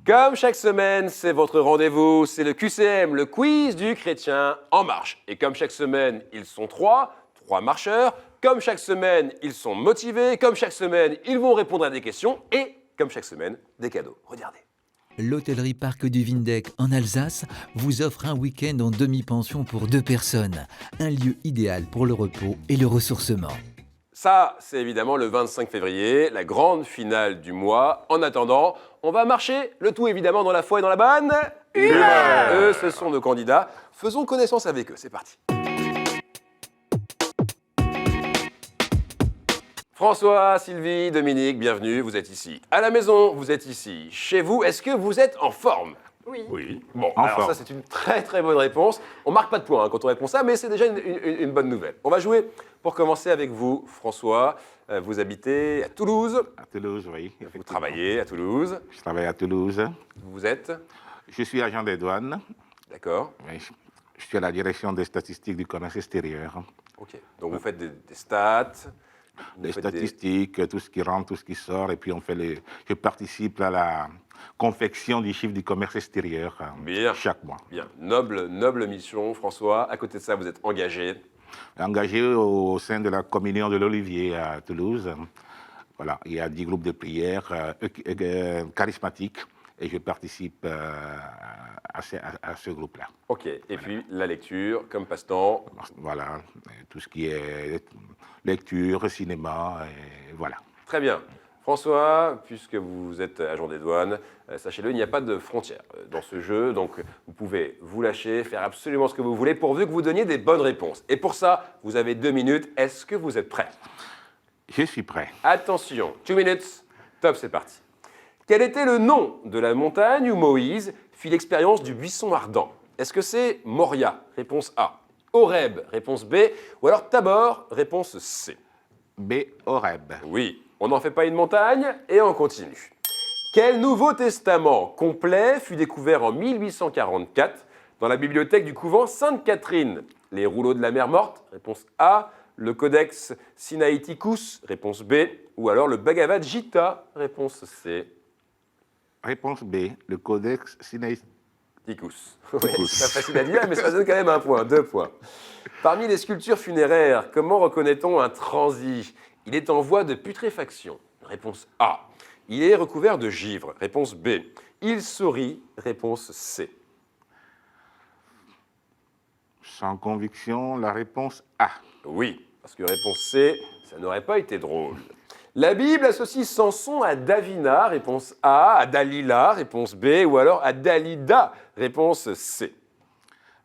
Comme chaque semaine, c'est votre rendez-vous, c'est le QCM, le quiz du chrétien en marche. Et comme chaque semaine, ils sont trois marcheurs. Comme chaque semaine, ils sont motivés. Comme chaque semaine, ils vont répondre à des questions. Et comme chaque semaine, des cadeaux. Regardez. L'hôtellerie Parc du Vindeck en Alsace vous offre un week-end en demi-pension pour 2 personnes. Un lieu idéal pour le repos et le ressourcement. Ça, c'est évidemment le 25 février, la grande finale du mois. En attendant, on va marcher, le tout évidemment dans la foi et dans la bonne humeur. Eux, ce sont nos candidats. Faisons connaissance avec eux, c'est parti. François, Sylvie, Dominique, bienvenue, vous êtes ici. À la maison, vous êtes ici. Chez vous, est-ce que vous êtes en forme ? Oui. Bon, En alors forme. ça, c'est une très très bonne réponse. On marque pas de points quand on répond ça, mais c'est déjà une bonne nouvelle. On va jouer pour commencer avec vous, François. Vous habitez à Toulouse, À Toulouse, oui. vous travaillez à Toulouse. Je travaille à Toulouse. Vous êtes, Je suis agent des douanes. d'accord. Oui, je suis à la direction des statistiques du commerce extérieur. Ok. Donc vous faites des stats. vous Les faites statistiques, tout ce qui rentre, tout ce qui sort. Et puis je participe à la confection du chiffre du commerce extérieur Bien. chaque mois. Bien, noble mission, François. À côté de ça, vous êtes engagé. Engagé au sein de la communion de l'Olivier à Toulouse. Voilà, il y a 10 groupes de prière charismatiques et je participe à ce groupe-là. Ok. Et puis la lecture, comme passe-temps. Voilà, tout ce qui est lecture, cinéma, et voilà. Très bien. François, puisque vous êtes agent des douanes, sachez-le, il n'y a pas de frontières dans ce jeu, donc vous pouvez vous lâcher, faire absolument ce que vous voulez, pourvu que vous donniez des bonnes réponses. Et pour ça, vous avez 2 minutes. Est-ce que vous êtes prêts ? Je suis prêt. Attention, 2 minutes, top, c'est parti. Quel était le nom de la montagne où Moïse fit l'expérience du buisson ardent ? Est-ce que c'est Moria ? Réponse A. Horeb ? Réponse B. Ou alors Tabor ? Réponse C. B. Horeb. Oui, on n'en fait pas une montagne et on continue. Quel Nouveau Testament complet fut découvert en 1844 dans la bibliothèque du couvent Sainte-Catherine ? Les rouleaux de la mer morte ? Réponse A. Le Codex Sinaiticus ? Réponse B. Ou alors le Bhagavad Gita ? Réponse C. Réponse B. Le Codex Sinaiticus. Ticus. Ouais, c'est pas facile à dire, mais ça donne quand même un point, 2 points. Parmi les sculptures funéraires, comment reconnaît-on un transi ? Il est en voie de putréfaction. Réponse A. Il est recouvert de givre. Réponse B. Il sourit. Réponse C. Sans conviction, la réponse A. Oui, parce que réponse C, ça n'aurait pas été drôle. La Bible associe Samson à Davina, réponse A, à Dalila, réponse B, ou alors à Dalida, réponse C.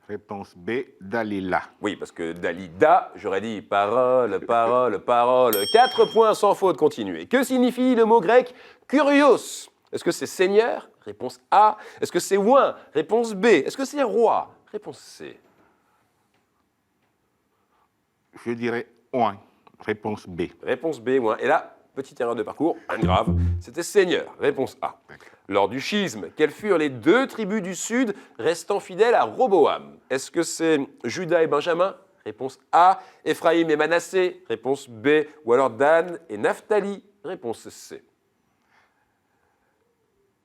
Réponse B. Dalila. Oui, parce que Dalida, j'aurais dit parole, parole, parole. 4 points sans faute, continuez. Que signifie le mot grec kurios ? Est-ce que c'est seigneur ? Réponse A. Est-ce que c'est oint ? Réponse B. Est-ce que c'est roi ? Réponse C. Je dirais oin. Réponse B. Réponse B, oint. Et là, petite erreur de parcours, pas grave, c'était seigneur. Réponse A. Lors du schisme, quelles furent les 2 tribus du Sud restant fidèles à Roboam ? Est-ce que c'est Judas et Benjamin ? Réponse A. Éphraïm et Manassé ? Réponse B. Ou alors Dan et Naphtali ? Réponse C.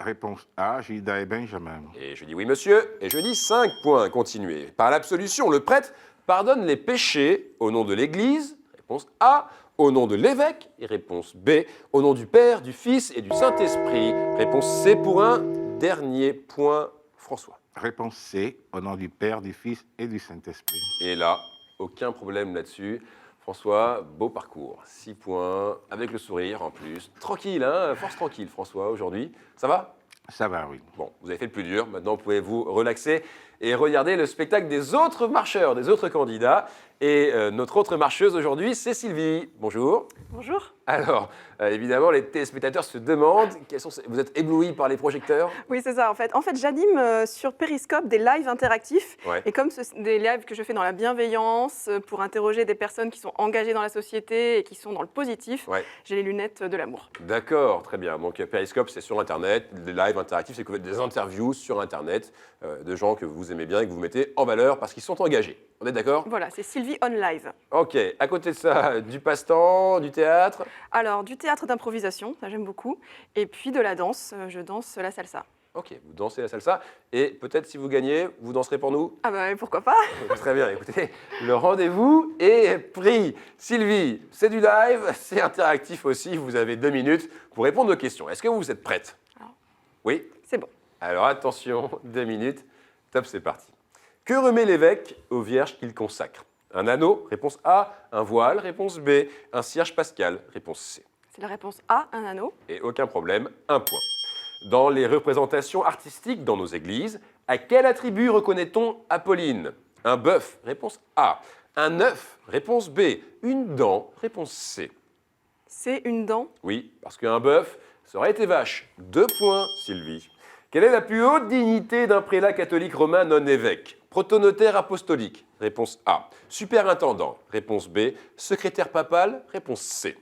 Réponse A. Judas et Benjamin. Et je dis oui, monsieur, et je dis 5 points. Continuez. Par l'absolution, le prêtre pardonne les péchés au nom de l'Église. Réponse A. Au nom de l'évêque. Et réponse B. Au nom du Père, du Fils et du Saint-Esprit. Réponse C pour un dernier point, François. Réponse C. Au nom du Père, du Fils et du Saint-Esprit. Et là, aucun problème là-dessus. François, beau parcours. 6 points, avec le sourire en plus. Tranquille, hein, force tranquille, François, aujourd'hui. Ça va ? Ça va, oui. Bon, vous avez fait le plus dur. Maintenant, vous pouvez vous relaxer et regarder le spectacle des autres marcheurs, des autres candidats. Et notre autre marcheuse aujourd'hui, c'est Sylvie. Bonjour. Bonjour. Alors, évidemment, les téléspectateurs se demandent, vous êtes éblouis par les projecteurs ? Oui, c'est ça, en fait. En fait, j'anime sur Periscope des lives interactifs. Ouais. Et comme des lives que je fais dans la bienveillance, pour interroger des personnes qui sont engagées dans la société et qui sont dans le positif, Ouais. j'ai les lunettes de l'amour. D'accord, très bien. Donc Periscope, c'est sur Internet. Les lives interactifs, c'est que vous faites des interviews sur Internet de gens que vous aimez bien et que vous mettez en valeur parce qu'ils sont engagés. On est d'accord ? Voilà, c'est Sylvie On Live. Ok, à côté de ça, du passe-temps, du théâtre ? Alors, du théâtre d'improvisation, ça j'aime beaucoup. Et puis de la danse, je danse la salsa. Ok, vous dansez la salsa. Et peut-être si vous gagnez, vous danserez pour nous. Ah bah pourquoi pas? Très bien, écoutez, le rendez-vous est pris. Sylvie, c'est du live, c'est interactif aussi. Vous avez 2 minutes pour répondre aux questions. Est-ce que vous êtes prête? Alors. Oui? C'est bon. Alors attention, 2 minutes. Top, c'est parti. Que remet l'évêque aux vierges qu'il consacre? Un anneau, réponse A. Un voile, réponse B. Un cierge pascal, réponse C. C'est la réponse A, un anneau. Et aucun problème, 1 point. Dans les représentations artistiques dans nos églises, à quel attribut reconnaît-on Apolline? Un bœuf, réponse A. Un œuf, réponse B. Une dent, réponse C. C'est une dent. Oui, parce qu'un bœuf, ça aurait été vache. 2 points, Sylvie. Quelle est la plus haute dignité d'un prélat catholique romain non évêque? Protonotaire apostolique, réponse A. Superintendant, réponse B. Secrétaire papal, réponse C.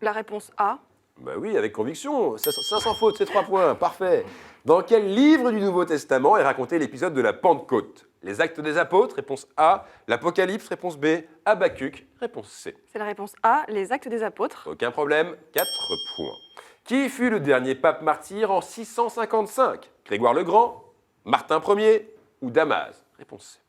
La réponse A. Ben oui, avec conviction. Ça sans faute, c'est 3 points. Parfait. Dans quel livre du Nouveau Testament est raconté l'épisode de la Pentecôte? Les Actes des Apôtres, réponse A. L'Apocalypse, réponse B. Habakkuk, réponse C. C'est la réponse A, les Actes des Apôtres. Aucun problème, 4 points. Qui fut le dernier pape martyr en 655? Grégoire le Grand, Martin Ier ou Damas? Réponse C.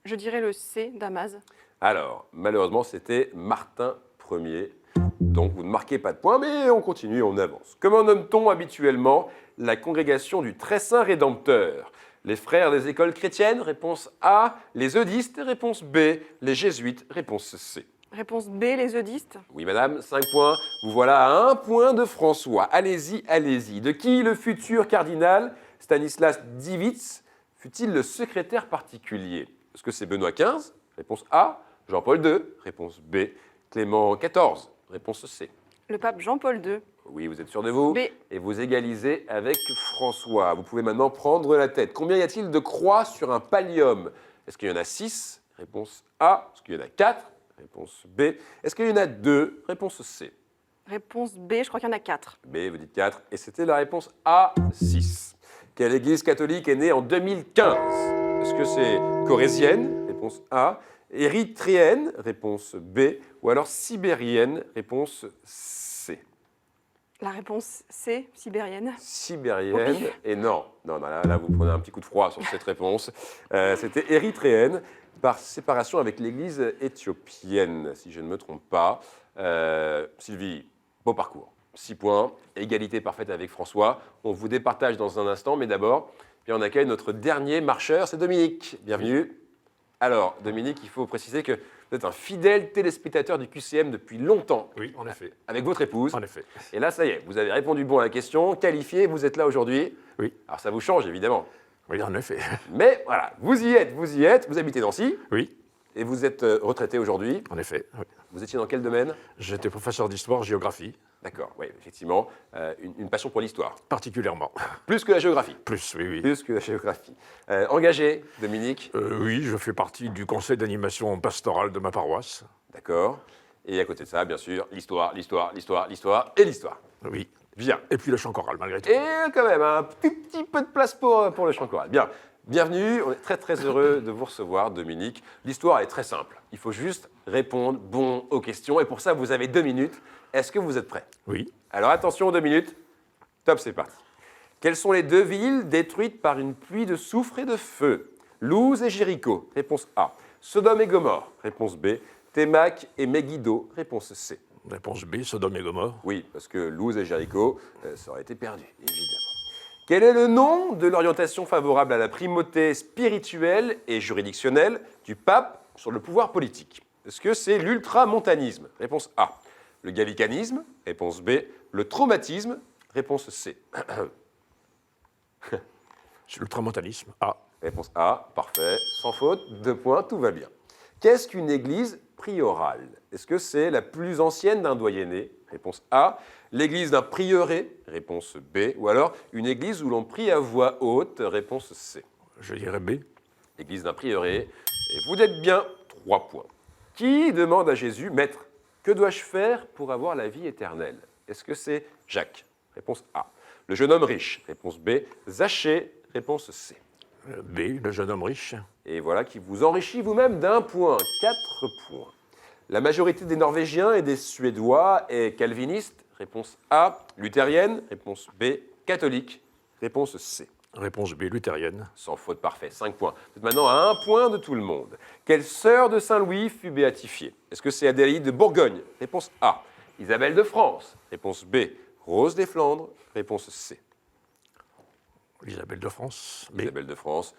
Je dirais le C, Damas. Alors, malheureusement, c'était Martin Ier. Donc, vous ne marquez pas de points, mais on continue, on avance. Comment nomme-t-on habituellement la congrégation du Très Saint Rédempteur? Les frères des écoles chrétiennes, réponse A. Les eudistes, réponse B. Les jésuites, réponse C. Réponse B, les eudistes. Oui, madame, 5 points. Vous voilà à 1 point de François. Allez-y, allez-y. De qui le futur cardinal Stanislas Divitz fut-il le secrétaire particulier? Est-ce que c'est Benoît XV? Réponse A. Jean-Paul II? Réponse B. Clément XIV? Réponse C. Le pape Jean-Paul II. Oui, vous êtes sûr de vous? B. Et vous égalisez avec François. Vous pouvez maintenant prendre la tête. Combien y a-t-il de croix sur un pallium? Est-ce qu'il y en a 6? Réponse A. Est-ce qu'il y en a 4? Réponse B. Est-ce qu'il y en a 2? Réponse C. Réponse B, je crois qu'il y en a 4. B, vous dites 4. Et c'était la réponse A, 6. Quelle église catholique est née en 2015? Est-ce que c'est corésienne? Réponse A. Érythréenne? Réponse B. Ou alors sibérienne? Réponse C. La réponse C, sibérienne. Sibérienne? Et non. Non, là, vous prenez un petit coup de froid sur cette réponse. C'était érythréenne, par séparation avec l'église éthiopienne, si je ne me trompe pas. Sylvie, beau parcours. 6 points, égalité parfaite avec François. On vous départage dans un instant, mais d'abord, on accueille notre dernier marcheur, c'est Dominique. Bienvenue. Alors, Dominique, il faut préciser que vous êtes un fidèle téléspectateur du QCM depuis longtemps. Oui, en effet. Avec votre épouse. En effet. Et là, ça y est, vous avez répondu bon à la question, qualifié, vous êtes là aujourd'hui. Oui. Alors, ça vous change, évidemment. Oui, en effet. Mais voilà, vous y êtes, vous habitez Nancy. Oui, Et vous êtes retraité aujourd'hui. en effet. Oui. Vous étiez dans quel domaine? J'étais professeur d'histoire, géographie, D'accord, oui, effectivement. Une passion pour l'histoire. particulièrement. Plus que la géographie. Plus, oui, oui. Plus que la géographie. Engagé, Dominique. Oui, je fais partie du conseil d'animation pastorale de ma paroisse. D'accord. Et à côté de ça, bien sûr, l'histoire et l'histoire. Oui. Bien. Et puis le chant choral, malgré tout. Et quand même, un petit peu de place pour le chant choral. Bien. Bienvenue, on est très très heureux de vous recevoir, Dominique. L'histoire est très simple. Il faut juste répondre bon aux questions. Et pour ça, vous avez 2 minutes. Est-ce que vous êtes prêts? Oui. Alors attention, 2 minutes. Top, c'est parti. Quelles sont les 2 villes détruites par une pluie de soufre et de feu? Luz et Jéricho, réponse A. Sodome et Gomorre, réponse B. Témac et Megiddo, réponse C. Réponse B, Sodome et Gomorre. Oui, parce que Luz et Jéricho, ça aurait été perdu, évidemment. Quel est le nom de l'orientation favorable à la primauté spirituelle et juridictionnelle du pape sur le pouvoir politique? Est-ce que c'est l'ultramontanisme? Réponse A. Le gallicanisme? Réponse B. Le traumatisme? Réponse C. C'est l'ultramontanisme. A. Réponse A, parfait, sans faute, 2 points, tout va bien. Qu'est-ce qu'une église priorale? Est-ce que c'est la plus ancienne d'un doyenné? Réponse A. L'église d'un prieuré? Réponse B. Ou alors une église où l'on prie à voix haute? Réponse C. Je dirais B. Église d'un prieuré. Et vous êtes bien, 3 points. Qui demande à Jésus, Maître, que dois-je faire pour avoir la vie éternelle? Est-ce que c'est Jacques? Réponse A. Le jeune homme riche? Réponse B. Zachée? Réponse C. B, le jeune homme riche. Et voilà qui vous enrichit vous-même d'1 point, 4 points. La majorité des Norvégiens et des Suédois est calviniste. Réponse A. Luthérienne. Réponse B. Catholique. Réponse C. Réponse B, luthérienne. Sans faute, parfait. 5 points. Vous êtes maintenant à 1 point de tout le monde. Quelle sœur de Saint-Louis fut béatifiée? Est-ce que c'est Adélaïde de Bourgogne? Réponse A. Isabelle de France? Réponse B. Rose des Flandres? Réponse C. Isabelle de France. B. Isabelle de France.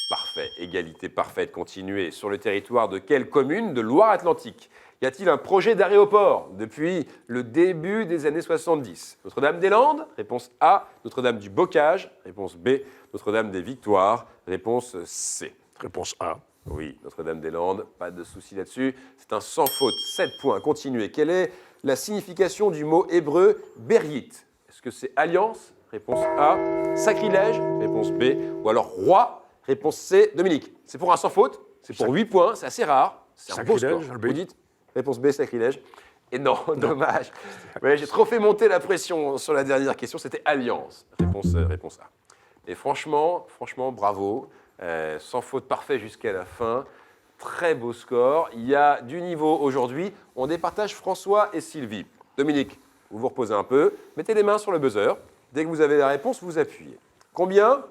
Parfait. Égalité parfaite. Continuez. Sur le territoire de quelle commune de Loire-Atlantique y a-t-il un projet d'aéroport depuis le début des années 70? Notre-Dame-des-Landes? Réponse A. Notre-Dame du Bocage? Réponse B. Notre-Dame des Victoires? Réponse C. Réponse A. Oui, Notre-Dame-des-Landes, pas de souci là-dessus. C'est un sans faute. 7 points. Continuez. Quelle est la signification du mot hébreu Beryit? Est-ce que c'est alliance? Réponse A. Sacrilège? Réponse B. Ou alors roi? Réponse C. Dominique, c'est pour un sans faute. C'est pour 8 points. C'est assez rare. C'est un beau score. Sacrilège, le B. Vous dites réponse B, sacrilège. Et non, dommage. Ouais, j'ai trop fait monter la pression sur la dernière question. C'était alliance. Réponse A. Et franchement, bravo. Sans faute parfait jusqu'à la fin. Très beau score. Il y a du niveau aujourd'hui. On départage François et Sylvie. Dominique, vous vous reposez un peu. Mettez les mains sur le buzzer. Dès que vous avez la réponse, vous appuyez. Combien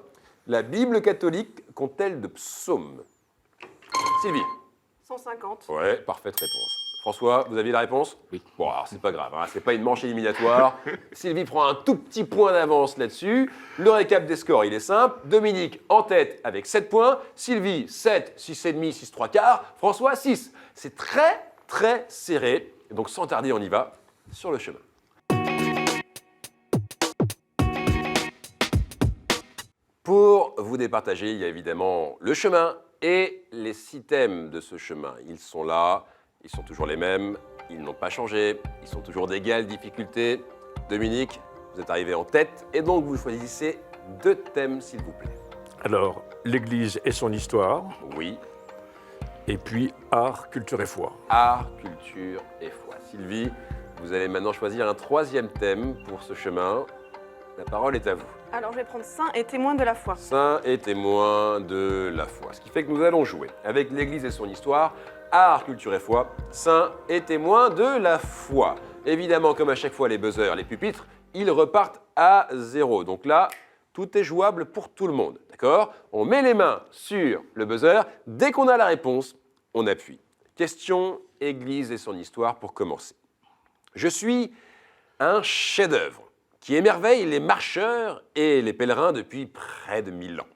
la Bible catholique compte-t-elle de psaumes? Sylvie? 150. Ouais, parfaite réponse. François, vous aviez la réponse? Oui. Bon, alors c'est pas grave, hein, c'est pas une manche éliminatoire. Sylvie prend un tout petit point d'avance là-dessus. Le récap des scores, il est simple. Dominique en tête avec 7 points. Sylvie, 7, 6,5, 6, 3 quarts. François, 6. C'est très, très serré. Et donc, sans tarder, on y va sur le chemin. Pour vous départager, il y a évidemment le chemin et les 6 thèmes de ce chemin. Ils sont là, ils sont toujours les mêmes, ils n'ont pas changé, ils sont toujours d'égale difficulté. Dominique, vous êtes arrivé en tête et donc vous choisissez 2 thèmes, s'il vous plaît. Alors, l'Église et son histoire, Oui, et puis art, culture et foi. art, culture et foi. Sylvie, vous allez maintenant choisir un 3e thème pour ce chemin. La parole est à vous. Alors, je vais prendre saint et témoin de la foi. Saint et témoin de la foi. Ce qui fait que nous allons jouer avec l'Église et son histoire, art, culture et foi, saint et témoin de la foi. Évidemment, comme à chaque fois les buzzers, les pupitres, ils repartent à 0. Donc là, tout est jouable pour tout le monde. D'accord? On met les mains sur le buzzer. Dès qu'on a la réponse, on appuie. Question Église et son histoire pour commencer. Je suis un chef-d'œuvre qui émerveille les marcheurs et les pèlerins depuis près de 1000 ans.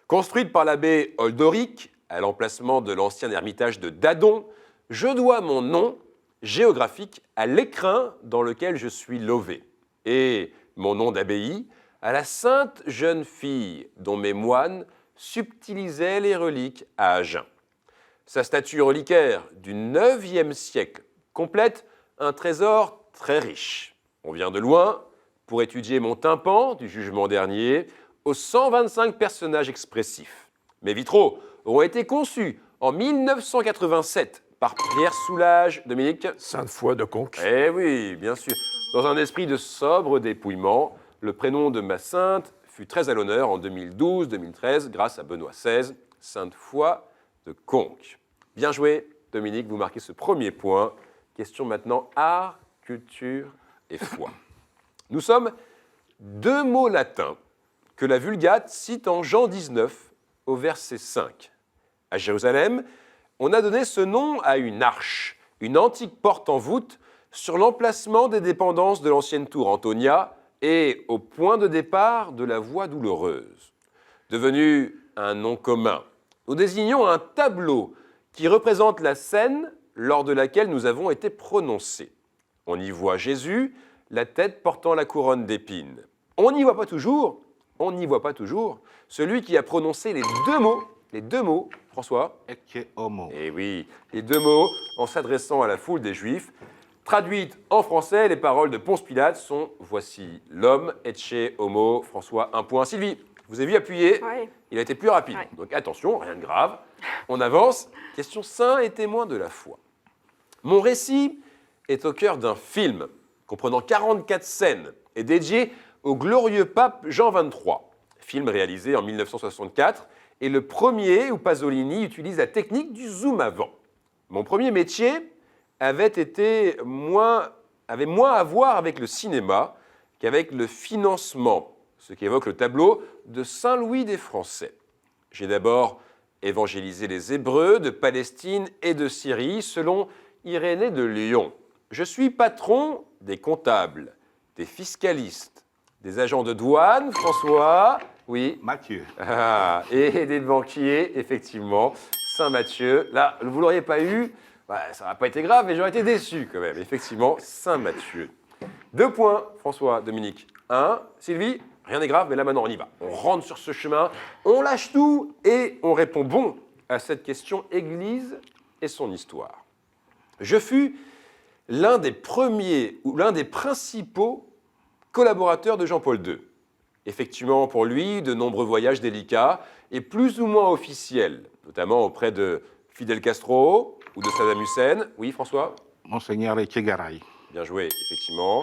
Construite par l'abbé Oldoric, à l'emplacement de l'ancien ermitage de Dadon, je dois mon nom géographique à l'écrin dans lequel je suis lové, et mon nom d'abbaye à la sainte jeune fille dont mes moines subtilisaient les reliques à Agen. Sa statue reliquaire du IXe siècle complète un trésor très riche. On vient de loin pour étudier mon tympan du jugement dernier aux 125 personnages expressifs. Mes vitraux ont été conçus en 1987 par Pierre Soulages, Dominique. Sainte Foy de Conques. Eh oui, bien sûr. Dans un esprit de sobre dépouillement, le prénom de ma sainte fut très à l'honneur en 2012-2013 grâce à Benoît XVI, Sainte Foy de Conques. Bien joué, Dominique, vous marquez ce premier point. Question maintenant art, culture et foi. Nous sommes 2 mots latins que la Vulgate cite en Jean 19 au verset 5. À Jérusalem, on a donné ce nom à une arche, une antique porte en voûte sur l'emplacement des dépendances de l'ancienne tour Antonia et au point de départ de la voie douloureuse. Devenu un nom commun, nous désignons un tableau qui représente la scène lors de laquelle nous avons été prononcés. On y voit Jésus, la tête portant la couronne d'épines. On n'y voit pas toujours, celui qui a prononcé les deux mots, François. Ecce homo. Eh oui, les 2 mots en s'adressant à la foule des Juifs. Traduites en français, les paroles de Ponce Pilate sont « Voici l'homme, ecce homo ». François, 1 point. Sylvie, vous avez vu appuyer, Oui. il a été plus rapide. Ouais. Donc attention, rien de grave. On avance. Question saint et témoin de la foi. Mon récit est au cœur d'un film comprenant 44 scènes et dédié au glorieux pape Jean XXIII. Film réalisé en 1964 et le premier où Pasolini utilise la technique du zoom avant. Mon premier métier avait moins à voir avec le cinéma qu'avec le financement ce qu'évoque le tableau de Saint Louis des Français. J'ai d'abord évangélisé les Hébreux de Palestine et de Syrie selon Irénée de Lyon. Je suis patron des comptables, des fiscalistes, des agents de douane, François, oui, Mathieu. et des banquiers, effectivement, Saint-Mathieu. Là, vous ne l'auriez pas eu, ça n'a pas été grave, mais j'aurais été déçu quand même, effectivement, Saint-Mathieu. 2 points, François, Dominique. 1, Sylvie, rien n'est grave, mais là maintenant on y va. On rentre sur ce chemin, on lâche tout et on répond bon à cette question Église et son histoire. Je fus l'un des premiers ou l'un des principaux collaborateurs de Jean-Paul II. Effectivement, pour lui, de nombreux voyages délicats et plus ou moins officiels, notamment auprès de Fidel Castro ou de Saddam Hussein. Oui, François ? Monseigneur Echegaray. Bien joué, effectivement,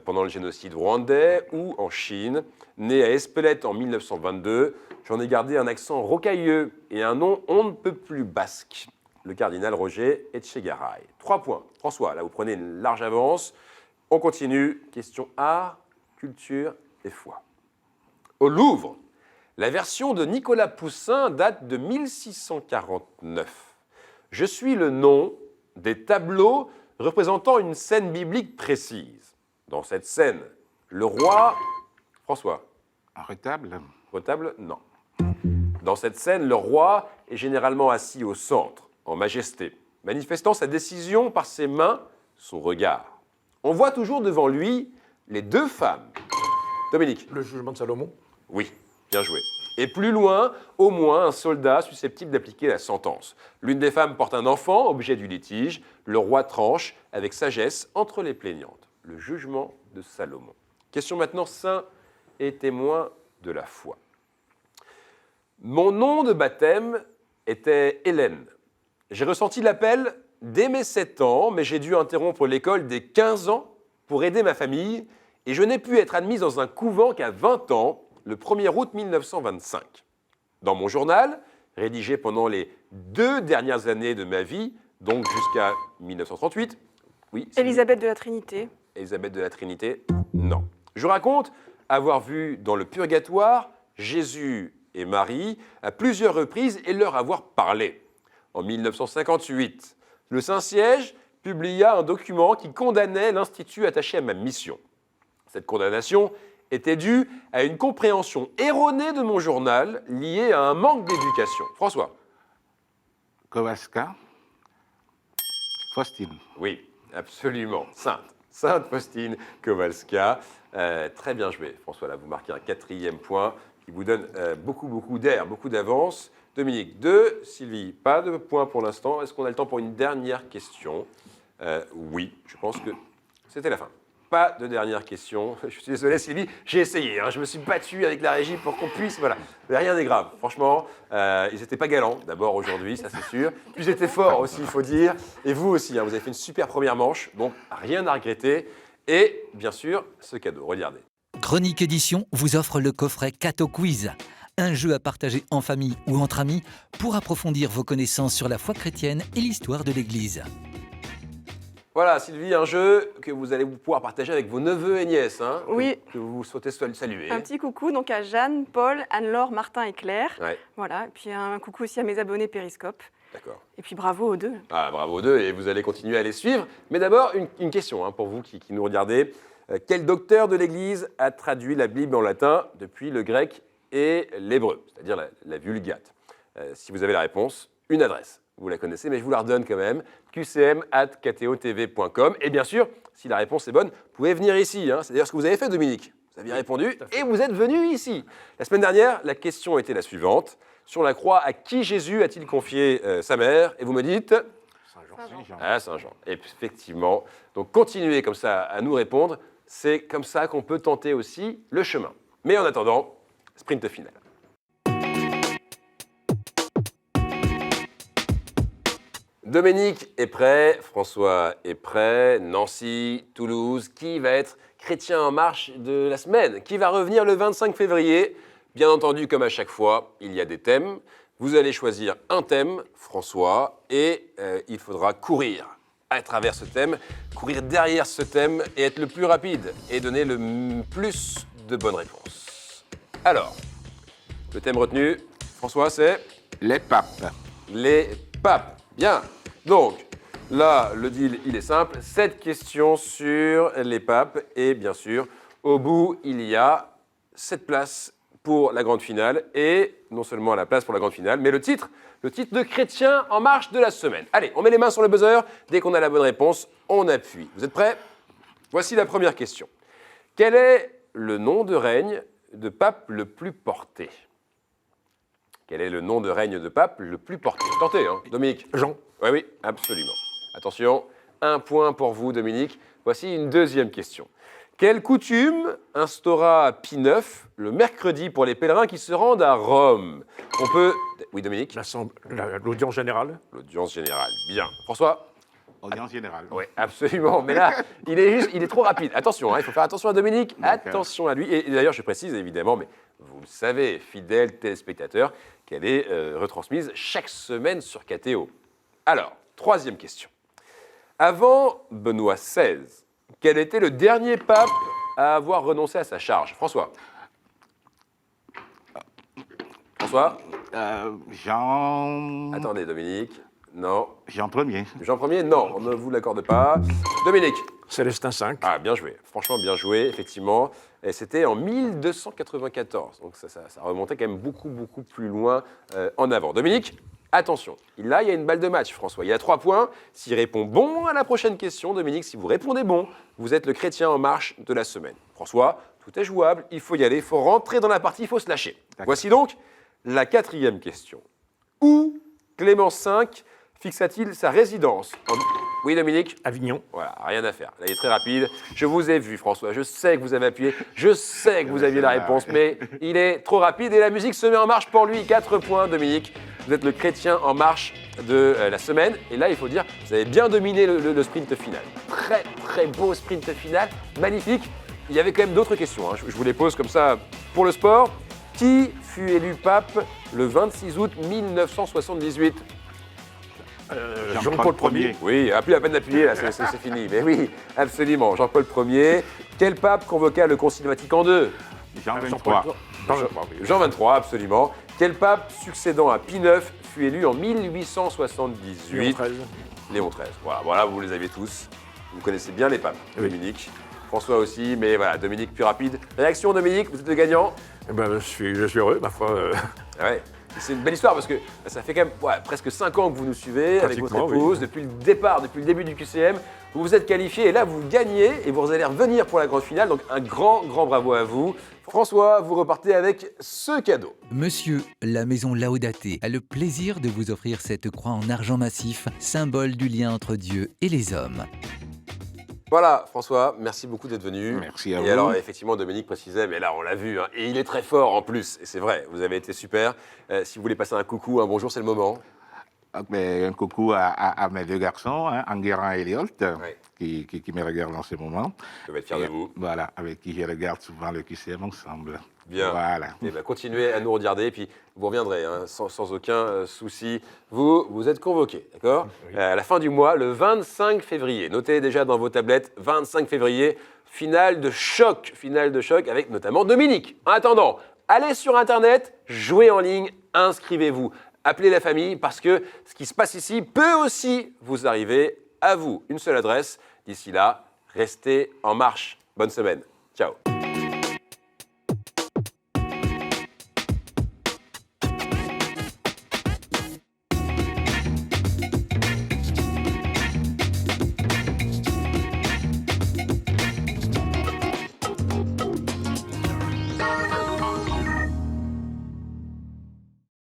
pendant le génocide rwandais ou en Chine. Né à Espelette en 1922, j'en ai gardé un accent rocailleux et un nom on ne peut plus basque. Le cardinal Roger Echegaray. 3 points. François, là vous prenez une large avance. On continue. Question art, culture et foi. Au Louvre, la version de Nicolas Poussin date de 1649. Je suis le nom des tableaux représentant une scène biblique précise. Dans cette scène, le roi... François. Un retable. Retable, non. Dans cette scène, le roi est généralement assis au centre, en majesté, manifestant sa décision par ses mains, son regard. On voit toujours devant lui les 2 femmes. Dominique. Le jugement de Salomon? Oui, bien joué. Et plus loin, au moins un soldat susceptible d'appliquer la sentence. L'une des femmes porte un enfant, objet du litige. Le roi tranche avec sagesse entre les plaignantes. Le jugement de Salomon. Question maintenant, saint et témoin de la foi. Mon nom de baptême était Hélène. J'ai ressenti l'appel dès mes 7 ans, mais j'ai dû interrompre l'école dès 15 ans pour aider ma famille, et je n'ai pu être admise dans un couvent qu'à 20 ans, le 1er août 1925. Dans mon journal, rédigé pendant les 2 dernières années de ma vie, donc jusqu'à 1938, oui. Élisabeth de la Trinité. Élisabeth de la Trinité, non. Je raconte avoir vu dans le purgatoire Jésus et Marie à plusieurs reprises et leur avoir parlé. En 1958, le Saint-Siège publia un document qui condamnait l'institut attaché à ma mission. Cette condamnation était due à une compréhension erronée de mon journal liée à un manque d'éducation. François. Kowalska. Faustine. Oui, absolument. Sainte Faustine Kowalska. Très bien joué, François. Là, vous marquez un 4e point qui vous donne beaucoup d'air, beaucoup d'avance. Dominique, 2. Sylvie, pas de point pour l'instant. Est-ce qu'on a le temps pour une dernière question? Oui, je pense que c'était la fin. Pas de dernière question. Je suis désolé, Sylvie, j'ai essayé. Je me suis battu avec la régie pour qu'on puisse. Voilà. Mais rien n'est grave. Franchement, ils n'étaient pas galants, d'abord aujourd'hui, ça c'est sûr. Puis ils étaient forts aussi, il faut dire. Et vous aussi, vous avez fait une super première manche. Donc, rien à regretter. Et bien sûr, ce cadeau, regardez. Chronique Édition vous offre le coffret Cato Quiz, un jeu à partager en famille ou entre amis pour approfondir vos connaissances sur la foi chrétienne et l'histoire de l'Église. Voilà, Sylvie, un jeu que vous allez pouvoir partager avec vos neveux et nièces, Oui. que vous souhaitez saluer. Un petit coucou donc à Jeanne, Paul, Anne-Laure, Martin et Claire. Ouais, Voilà. Et puis un coucou aussi à mes abonnés Périscope. d'accord. Et puis bravo aux 2. Ah, bravo aux 2, et vous allez continuer à les suivre. Mais d'abord, une question pour vous qui nous regardez. Quel docteur de l'Église a traduit la Bible en latin depuis le grec et l'hébreu, c'est-à-dire la Vulgate? Si vous avez la réponse, une adresse. Vous la connaissez, mais je vous la redonne quand même. qcm@ktotv.com. Et bien sûr, si la réponse est bonne, vous pouvez venir ici. C'est d'ailleurs ce que vous avez fait, Dominique. Vous aviez répondu et vous êtes venu ici. La semaine dernière, la question était la suivante. Sur la croix, à qui Jésus a-t-il confié sa mère? Et vous me dites Saint-Jean. à Saint-Jean. Et effectivement, donc continuez comme ça à nous répondre. C'est comme ça qu'on peut tenter aussi le chemin. Mais en attendant, sprint final. Dominique est prêt, François est prêt, Nancy, Toulouse. Qui va être chrétien en marche de la semaine? Qui va revenir le 25 février? Bien entendu, comme à chaque fois, il y a des thèmes. Vous allez choisir un thème, François, et il faudra courir à travers ce thème, courir derrière ce thème et être le plus rapide et donner le plus de bonnes réponses. Alors, le thème retenu, François, c'est Les papes. les papes. Bien. Donc, là, le deal, il est simple. 7 questions sur les papes. Et bien sûr, au bout, il y a 7 places pour la grande finale. Et non seulement la place pour la grande finale, mais le titre de chrétien en marche de la semaine. Allez, on met les mains sur le buzzer. Dès qu'on a la bonne réponse, on appuie. Vous êtes prêts? Voici la première question. Quel est le nom de règne de pape le plus porté? Quel est le nom de règne de pape le plus porté? Tentez, hein, Dominique. Jean. Oui, oui, absolument. Attention, 1 point pour vous, Dominique. Voici une deuxième question. Quelle coutume instaura Pie IX le mercredi pour les pèlerins qui se rendent à Rome? On peut... Oui, Dominique? L'audience générale. L'audience générale. Bien. François? Audience générale. Oui, absolument. Mais là, il est trop rapide. Attention, hein, il faut faire attention à Dominique. D'accord. Attention à lui. Et d'ailleurs, je précise évidemment, mais vous le savez, fidèles téléspectateurs, qu'elle est retransmise chaque semaine sur KTO. Alors, troisième question. Avant Benoît XVI, quel était le dernier pape à avoir renoncé à sa charge? François? François? Jean... Attendez, Dominique. Non. Jean Ier. Jean Ier? Non, on ne vous l'accorde pas. Dominique? Célestin V. Ah, bien joué. Franchement, bien joué, effectivement. Et c'était en 1294. Donc ça remontait quand même beaucoup, beaucoup plus loin en avant. Dominique, attention. Là, il y a une balle de match, François. Il y a 3 points. S'il répond bon à la prochaine question, Dominique, si vous répondez bon, vous êtes le chrétien en marche de la semaine. François, tout est jouable. Il faut y aller. Il faut rentrer dans la partie. Il faut se lâcher. D'accord. Voici donc la 4e question. Où Clément V fixa-t-il sa résidence? Oui, Dominique? Avignon. Voilà, rien à faire. Là, il est très rapide. Je vous ai vu, François. Je sais que vous avez appuyé. Je sais que vous aviez la réponse, mais il est trop rapide et la musique se met en marche pour lui. 4 points, Dominique. Vous êtes le chrétien en marche de la semaine. Et là, il faut dire, vous avez bien dominé le sprint final. Très, très beau sprint final. Magnifique. Il y avait quand même d'autres questions, hein. Je vous les pose comme ça pour le sport. Qui fut élu pape le 26 août 1978? Jean-Paul Ier. Oui, plus la peine d'appuyer, là, c'est fini. Mais oui, absolument. Jean-Paul Ier. Quel pape convoqua le Concile Vatican II? Jean XXIII. Jean XXIII, absolument. Quel pape succédant à Pie IX fut élu en 1878? Léon XIII. Léon XIII. Voilà, vous les avez tous. Vous connaissez bien les papes, Oui. Dominique. François aussi, mais voilà, Dominique plus rapide. Réaction, Dominique, vous êtes le gagnant? Eh ben, je suis heureux, ma foi. Ouais. C'est une belle histoire parce que ça fait quand même presque 5 ans que vous nous suivez avec votre Pratiquement, épouse. oui. Depuis le départ, depuis le début du QCM, vous vous êtes qualifié et là vous gagnez et vous allez revenir pour la grande finale. Donc un grand bravo à vous. François, vous repartez avec ce cadeau. Monsieur, la maison Laodaté a le plaisir de vous offrir cette croix en argent massif, symbole du lien entre Dieu et les hommes. Voilà, François, merci beaucoup d'être venu. Merci à et vous. alors, effectivement, Dominique précisait, mais là, on l'a vu, hein, et il est très fort en plus. Et c'est vrai, vous avez été super. Si vous voulez passer un coucou, un bonjour, c'est le moment. Mais un coucou à mes 2 garçons, hein, Enguerrand et Elliot, qui me regardent en ce moment. Je vais être fier de vous. Voilà, avec qui je regarde souvent le QCM ensemble. Bien. Voilà. Eh ben, continuez à nous regarder, puis vous reviendrez, hein, sans aucun souci. Vous êtes convoqués, d'accord? À la fin du mois, le 25 février. Notez déjà dans vos tablettes, 25 février, finale de choc avec notamment Dominique. En attendant, allez sur Internet, jouez en ligne, inscrivez-vous. Appelez la famille parce que ce qui se passe ici peut aussi vous arriver à vous. Une seule adresse. D'ici là, restez en marche. Bonne semaine. Ciao.